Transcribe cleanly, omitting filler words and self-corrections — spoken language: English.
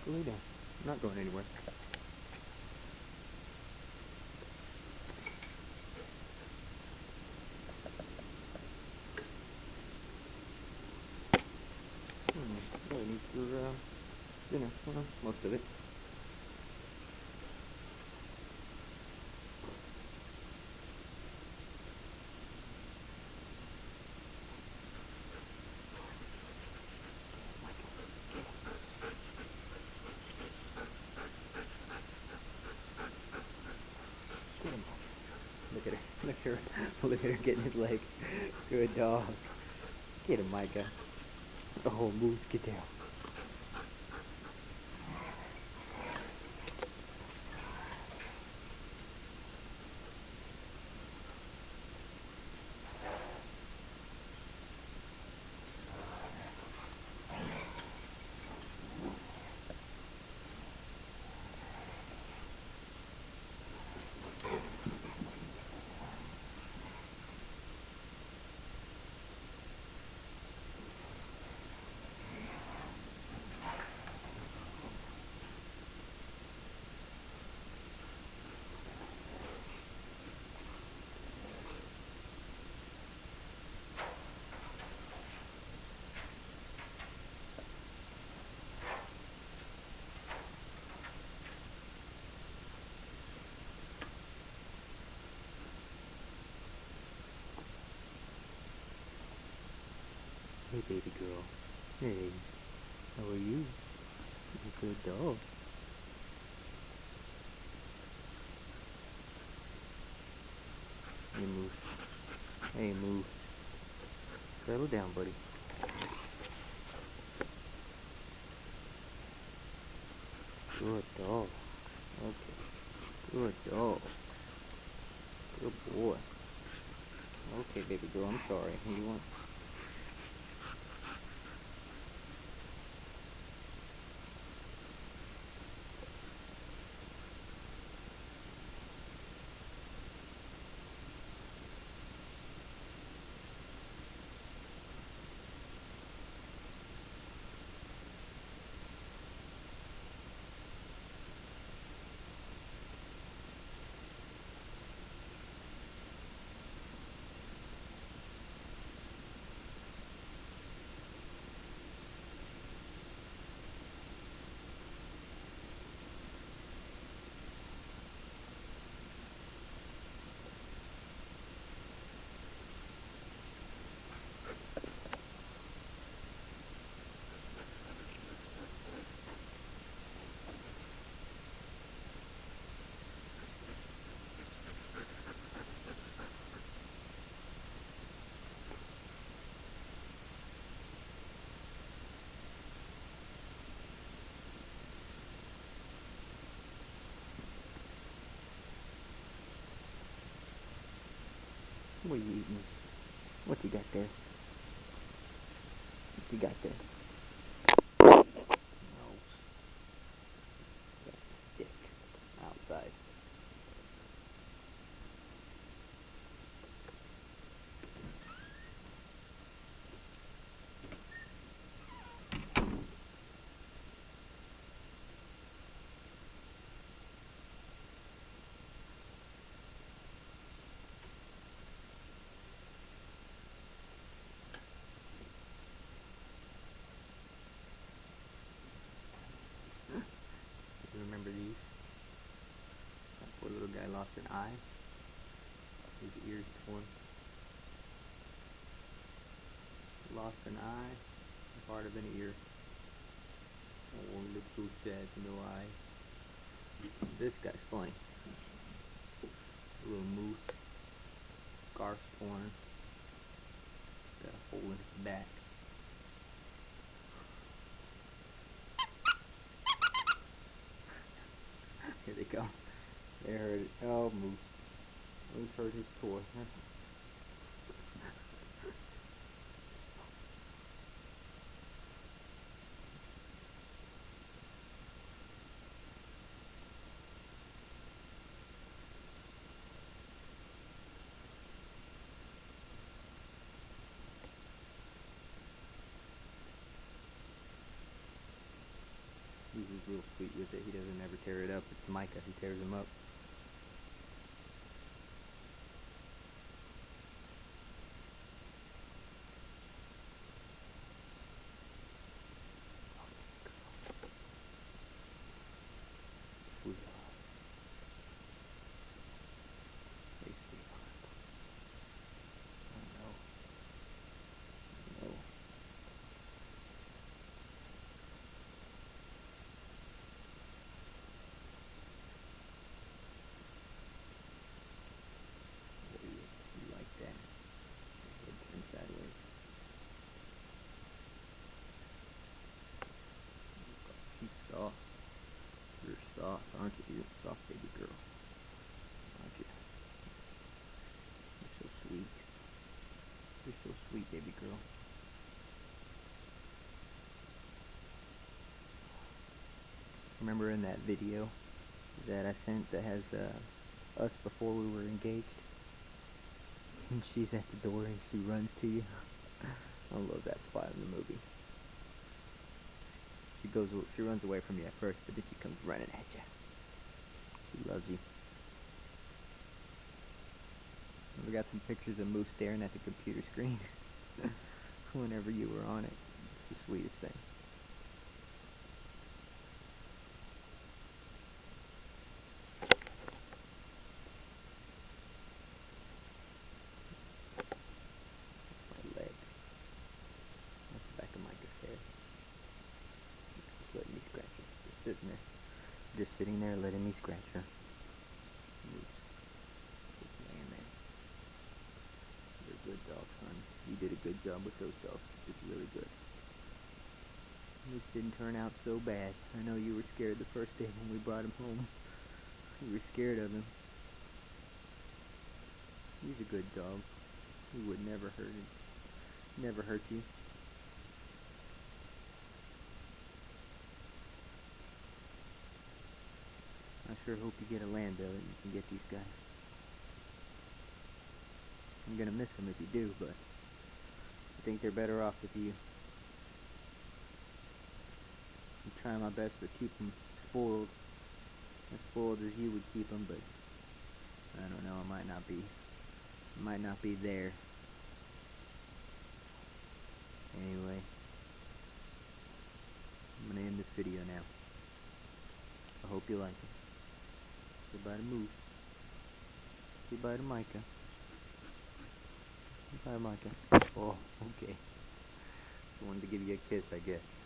Lay down. I'm not going anywhere. Really needs your dinner. Well, most of it. Get him. Look at her. Look at her. Look at her getting his leg. Good dog. Get him, Micah. Oh, Moose, get down. Hey, baby girl. Hey, how are you? You're a good dog. Hey, Moose. Hey, Moose. Settle down, buddy. Good dog. Okay. Good dog. Good boy. Okay, baby girl, I'm sorry. You want... What are you eating? What you got there? What you got there? No. Got a stick outside. You remember these? That poor little guy lost an eye. His ear's torn. Lost an eye, part of an ear. Oh, he looks so sad, no eye. This guy's funny. A little moose. Scarf torn. Got a hole in his back. Here they come. They heard it. Oh, Moose. Moose hurt his toy. Lulu's real sweet with it. He doesn't ever tear it up. It's Micah who tears him up. Sweetheart. Hey, sweetheart. I know. I know. Oh, you like that. Your head turned sideways. She's soft. You're soft, aren't you? You're a soft baby girl, aren't you? You're so sweet. You're so sweet, baby girl. Remember in that video that I sent that has us before we were engaged? And she's at the door and she runs to you. I love that spot in the movie. She runs away from you at first, but then she comes running at you. She loves you. We got some pictures of Moose staring at the computer screen whenever you were on it. It's the sweetest thing. My leg. That's the back of Micah's hair. Just letting me scratch her. Just sitting there. Just sitting there letting me scratch her. Moose. Just laying there. You're a good dog, son. You did a good job with those dogs. Just really good. Moose didn't turn out so bad. I know you were scared the first day when we brought him home. You were scared of him. He's a good dog. He would never hurt you. I sure hope you get a land bill that you can get these guys. I'm gonna miss them if you do, but I think they're better off with you. I'm trying my best to keep them spoiled, as spoiled as you would keep them, but I don't know, it might not be there. Anyway, I'm gonna end this video now. I hope you like it. Say bye to Moose. Say bye to Micah. Say bye, Micah. Oh, okay. I wanted to give you a kiss, I guess.